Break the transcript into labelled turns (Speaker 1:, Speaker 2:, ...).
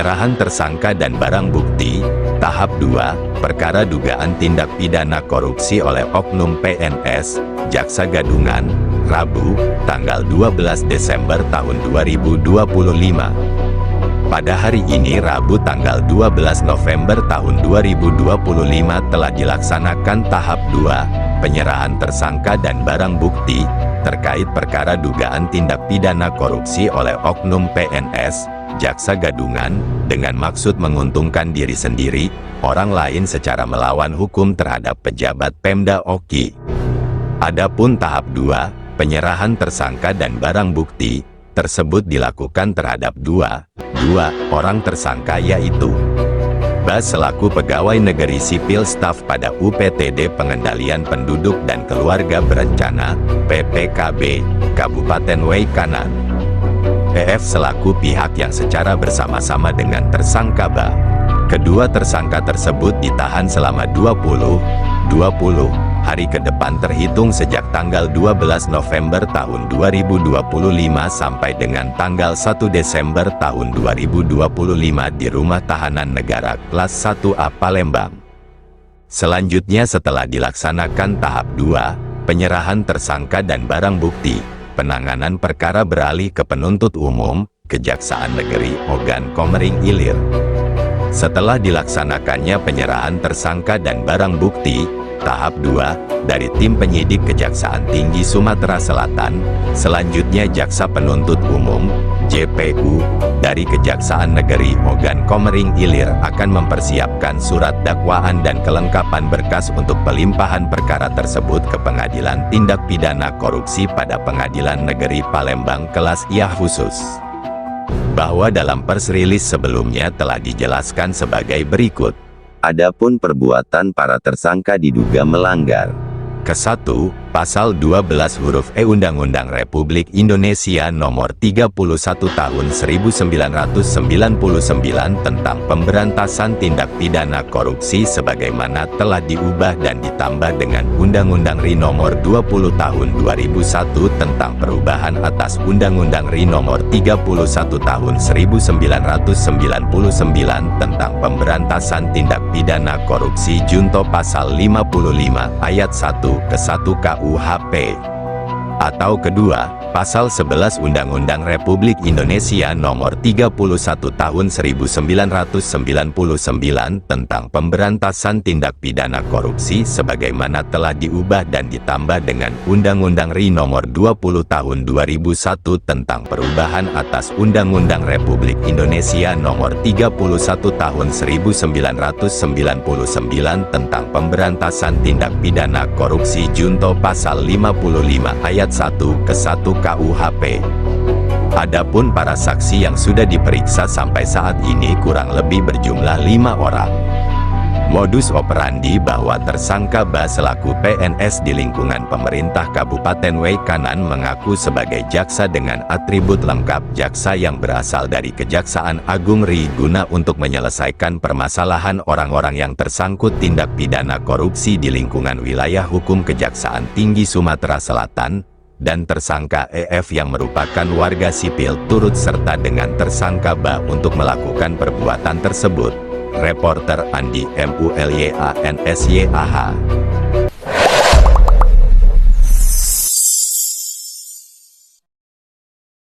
Speaker 1: Penyerahan tersangka dan barang bukti, tahap 2, perkara dugaan tindak pidana korupsi oleh oknum PNS, Jaksa Gadungan, Rabu, tanggal 12 Desember tahun 2025. Pada hari ini Rabu tanggal 12 November tahun 2025 telah dilaksanakan tahap 2, penyerahan tersangka dan barang bukti, terkait perkara dugaan tindak pidana korupsi oleh oknum PNS, Jaksa Gadungan, dengan maksud menguntungkan diri sendiri, orang lain secara melawan hukum terhadap pejabat Pemda Oki. Adapun tahap 2, penyerahan tersangka dan barang bukti, tersebut dilakukan terhadap dua orang tersangka, yaitu Bas selaku pegawai negeri sipil staf pada UPTD Pengendalian Penduduk dan Keluarga Berencana, PPKB, Kabupaten Way Kanan. EF selaku pihak yang secara bersama-sama dengan tersangka Ba. Kedua tersangka tersebut ditahan selama 20 hari ke depan terhitung sejak tanggal 12 November tahun 2025 sampai dengan tanggal 1 Desember tahun 2025 di Rumah Tahanan Negara Kelas 1A Palembang. Selanjutnya setelah dilaksanakan tahap 2, penyerahan tersangka dan barang bukti, penanganan perkara beralih ke penuntut umum, Kejaksaan Negeri Ogan Komering Ilir. Setelah dilaksanakannya penyerahan tersangka dan barang bukti, tahap 2, dari tim penyidik Kejaksaan Tinggi Sumatera Selatan, selanjutnya Jaksa Penuntut Umum, JPU, dari Kejaksaan Negeri Ogan Komering Ilir akan mempersiapkan surat dakwaan dan kelengkapan berkas untuk pelimpahan perkara tersebut ke Pengadilan Tindak Pidana Korupsi pada Pengadilan Negeri Palembang Kelas IA Khusus. Bahwa dalam pers rilis sebelumnya telah dijelaskan sebagai berikut. Adapun perbuatan para tersangka diduga melanggar ke-1, Pasal 12 huruf E Undang-Undang Republik Indonesia Nomor 31 Tahun 1999 tentang Pemberantasan Tindak Pidana Korupsi sebagaimana telah diubah dan ditambah dengan Undang-Undang RI Nomor 20 Tahun 2001 tentang perubahan atas Undang-Undang RI Nomor 31 Tahun 1999 tentang Pemberantasan Tindak Pidana Korupsi Junto Pasal 55 Ayat 1 ke-1 KUHP. Atau kedua, Pasal 11 Undang-Undang Republik Indonesia Nomor 31 Tahun 1999 tentang Pemberantasan Tindak Pidana Korupsi sebagaimana telah diubah dan ditambah dengan Undang-Undang RI Nomor 20 Tahun 2001 tentang perubahan atas Undang-Undang Republik Indonesia Nomor 31 Tahun 1999 tentang Pemberantasan Tindak Pidana Korupsi Junto Pasal 55 Ayat 1 ke-1 KUHP. Adapun para saksi yang sudah diperiksa sampai saat ini kurang lebih berjumlah 5 orang. Modus operandi bahwa tersangka Ba selaku PNS di lingkungan pemerintah Kabupaten Way Kanan mengaku sebagai jaksa dengan atribut lengkap jaksa yang berasal dari Kejaksaan Agung RI guna untuk menyelesaikan permasalahan orang-orang yang tersangkut tindak pidana korupsi di lingkungan wilayah hukum Kejaksaan Tinggi Sumatera Selatan, dan tersangka EF yang merupakan warga sipil turut serta dengan tersangka Ba untuk melakukan perbuatan tersebut. Reporter Andi MULYANSYAH.